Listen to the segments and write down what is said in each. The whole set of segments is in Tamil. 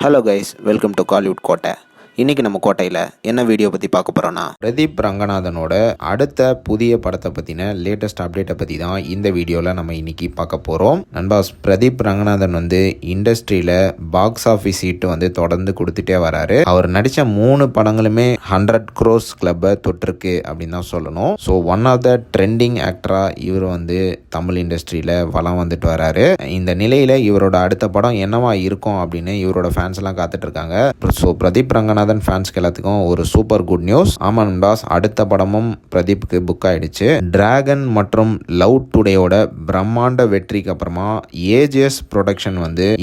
Hello guys, welcome to Kollywood கோட்டை. இன்றைக்கி நம்ம கோட்டையில் என்ன வீடியோ பற்றி பார்க்க போகிறோன்னா, பிரதீப் ரங்கநாதனோட அடுத்த புதிய படத்தை பற்றின லேட்டஸ்ட் அப்டேட்டை பற்றி தான் இந்த வீடியோவில் நம்ம இன்றைக்கி பார்க்க போகிறோம். நண்பாஸ், பிரதீப் ரங்கநாதன் இண்டஸ்ட்ரியில் பாக்ஸ் ஆஃபீஸ் சீட்டு தொடர்ந்து கொடுத்துட்டே வராரு. அவர் நடித்த 3 படங்களுமே 100 crores கிளப்பை தொட்டிருக்கு அப்படின்னு தான் சொல்லணும். So one of the trending ஆக்டராக இவர் தமிழ் இண்டஸ்ட்ரியில் வளம் வந்துட்டு வராரு. இந்த நிலையில் இவரோட அடுத்த படம் என்னவா இருக்கும் அப்படின்னு இவரோட ஃபேன்ஸ் எல்லாம் காத்துட்டு இருக்காங்க. ஸோ பிரதீப் ரங்கநாதன் ஃபேன்ஸ்க்கு எல்லாத்துக்கும் ஒரு சூப்பர் குட் நியூஸ். ஆமா நண்பாஸ், அடுத்த படமும் பிரதீப்புக்கு புக் ஆயிடுச்சு. டிராகன் மற்றும் லவ் டுடேயோட பிரம்மாண்ட வெற்றிக்கு அப்புறமா ஏஜிஎஸ் ப்ரொடக்ஷன்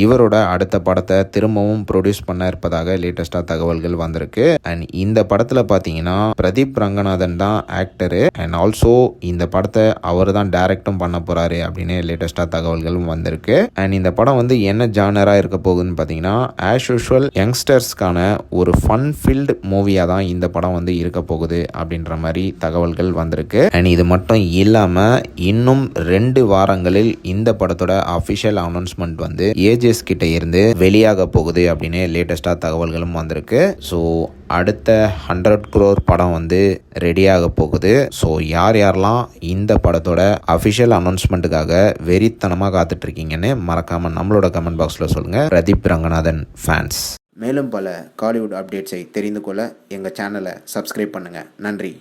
இவரோட அடுத்த படத்தை திரும்பவும் ப்ரொடியூஸ் பண்ண இருப்பதாக லேட்டஸ்டா தகவல்கள் வந்திருக்கு. அண்ட் இந்த படத்துல பாத்தீங்கன்னா பிரதீப் ரங்கநாதன் தான் ஆக்டரு அண்ட் ஆல்சோ இந்த படத்தை அவர் தான் டைரக்டும் பண்ண போறாரு அப்படின்னு லேட்டஸ்டா தகவல்களும் வந்திருக்கு. அண்ட் இந்த படம் என்ன ஜானரா இருக்க போகுதுன்னு பாத்தீங்கன்னா, ஆஸ் யூஷுவல் யங்ஸ்டர்ஸ்க்கான ஒரு ஃபன் ஃபில்டு மூவியாக தான் இந்த படம் இருக்க போகுது அப்படின்ற மாதிரி தகவல்கள் வந்திருக்கு. அண்ட் இது மட்டும் இல்லாமல் இன்னும் 2 வாரங்களில் இந்த படத்தோட அஃபிஷியல் அனௌன்ஸ்மெண்ட் ஏஜிஎஸ் கிட்ட இருந்து வெளியாக போகுது அப்படின்னு லேட்டஸ்டாக தகவல்களும் வந்திருக்கு. ஸோ அடுத்த 100 crore படம் ரெடியாக போகுது. ஸோ யாரெல்லாம் இந்த படத்தோட அஃபிஷியல் அனௌன்ஸ்மெண்ட்டுக்காக வெறித்தனமாக காத்துட்டு இருக்கீங்கன்னு மறக்காம நம்மளோட கமெண்ட் பாக்ஸில் சொல்லுங்கள். பிரதீப் ரங்கநாதன் ஃபேன்ஸ். மேலும் பல காலிவுட் அப்டேட்ஸை தெரிந்து கொள்ள எங்கள் சேனலை சப்ஸ்கிரைப் பண்ணுங்கள். நன்றி.